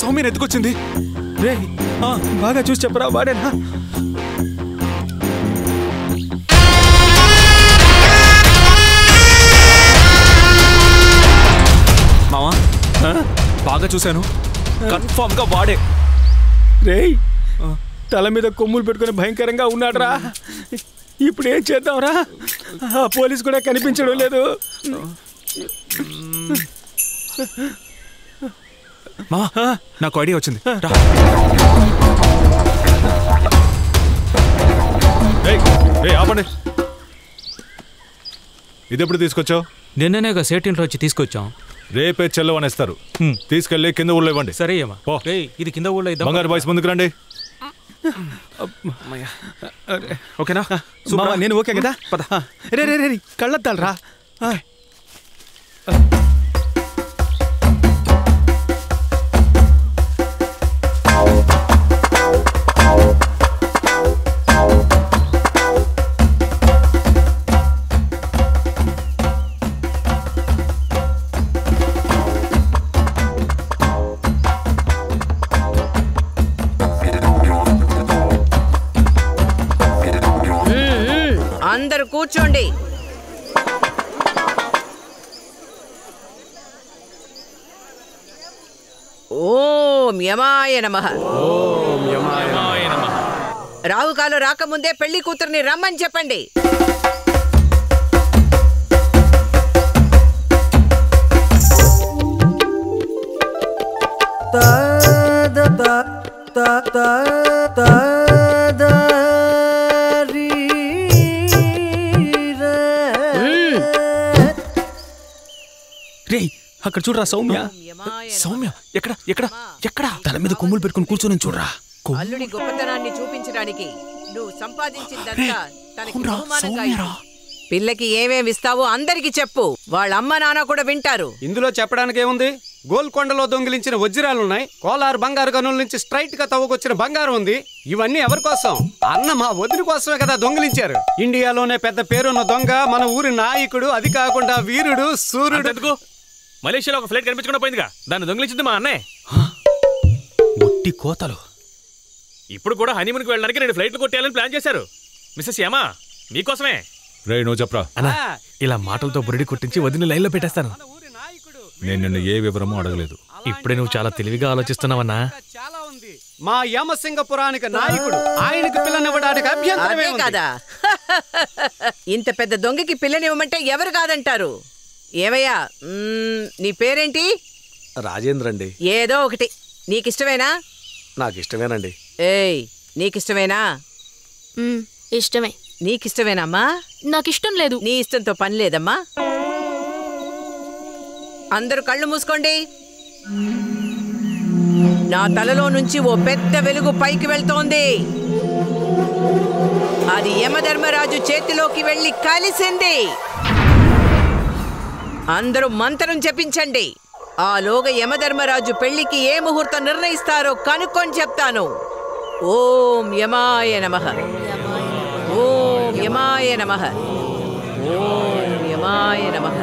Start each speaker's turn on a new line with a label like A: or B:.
A: సౌమ్యని ఎత్తుకొచ్చింది?
B: రే బాగా చూసి చెప్పరా, వాడేనా?
A: మావా బాగా చూశాను, కన్ఫర్మ్ గా వాడే.
B: రేయ్ తల మీద కొమ్ములు పెట్టుకుని భయంకరంగా ఉన్నాడురా. ఇప్పుడు ఏం చేద్దాంరా? ఆ పోలీస్ కూడా కనిపించడం లేదు.
A: మావా నాకు ఐడియా వచ్చింది. ఆపండి.
C: ఇది ఎప్పుడు తీసుకొచ్చావు?
D: నిన్ననే ఒక సేటింట్లో వచ్చి తీసుకొచ్చాం.
C: రేపే చెల్లవనేస్తారు. తీసుకెళ్ళి కింద ఊళ్ళో ఇవ్వండి.
D: సరే అమ్మా. ఇది కింద ఊళ్ళో ఇద్దాం.
C: బంగారు బాయ్స్ ముందుకు రండి.
A: ఓకేనా?
B: నేను ఓకే కదా? పద. రే రే రే కళ్ళద్దాలరా.
E: అందరూ కూర్చోండి. ఓం యమాయ నమః. రావుకాలు రాకముందే పెళ్లి కూతుర్ని రమ్మని చెప్పండి.
B: అక్కడ చూడరా సౌమ్య.
A: సౌమ్య ఎక్కడ ఎక్కడ ఎక్కడ?
B: తల మీద కొమ్ములు పెట్టుకుని కూర్చొని చూడరా.
E: అల్లుడి గొప్పతనాన్ని చూపించడానికి నువ్వు సంపాదించిందంతా తనకి బహుమానంగా ఇవ్వు. పిల్లకి ఏమేమి ఇస్తావో అందరికి చెప్పు. వాళ్ళ అమ్మ నాన్న కూడా వింటారు.
F: ఇందులో చెప్పడానికి ఏముంది? గోల్కొండలో దొంగిలించిన వజ్రాలున్నాయి. కోలారు బంగారు గనుల నుంచి స్ట్రైట్ గా తవ్వుకొచ్చిన బంగారం ఉంది. ఇవన్నీ ఎవరి కోసం? అన్న మా వదిలి కోసమే కదా దొంగిలించారు. ఇండియాలోనే పెద్ద పేరున్న దొంగ మన ఊరి నాయకుడు. అది కాకుండా వీరుడు, సూర్యుడు.
D: మలేషియాలో ఒక ఫ్లైట్ కనిపించకుండా పోయిందిగా, దాన్ని దొంగిలించింది మా అన్నయ్య.
B: ఒట్టి కోతలు.
D: ఇప్పుడు కూడా హనీమూన్కి వెళ్ళడానికి 2 ఫ్లైట్లు కొట్టేయాలని ప్లాన్ చేశారు. మిస్సెస్ యమా మీకోసమే.
C: రే నువ్వు చెప్పరా.
D: ఇలా మాటలతో బురిడి కుట్టించి వదిన లైన్లో పెట్టేస్తాను.
C: నేను నిన్ను ఏ వివరమూ అడగలేదు.
D: ఇప్పుడే నువ్వు చాలా తెలివిగా ఆలోచిస్తున్నావన్నా.
F: చాలా ఉంది. మా యమసింగపురానికి నాయకుడు, ఆయనకి పిల్లనివ్వడానికి అభ్యంతరమే
E: కదా. ఇంత పెద్ద దొంగకి పిల్లనివ్వమంటే ఎవరు కాదంటారు? ఏవయ్యా నీ పేరేంటి?
G: రాజేంద్ర అండి.
E: ఏదో ఒకటి. నీకిష్టమేనా?
G: నాకు ఇష్టమేనండి.
E: ఏయ్ నీకిష్టమేనా?
H: ఇష్టమే.
E: నీకిష్టమేనమ్మా?
H: నాకిష్టం లేదు.
E: నీ ఇష్టంతో పని లేదమ్మా. అందరూ కళ్ళు మూసుకోండి. నా తలలో నుంచి ఓ పెద్ద వెలుగు పైకి వెళ్తోంది. అది యమధర్మరాజు చేతిలోకి వెళ్ళి కలిసింది. అందరూ మంత్రం జపించండి. ఆలోగా యమధర్మరాజు పెళ్లికి ఏ ముహూర్తం నిర్ణయిస్తారో కనుక్కొని చెప్తాను. ఓం యమాయ నమః. ఓం యమాయ నమః. ఓం యమాయ నమః.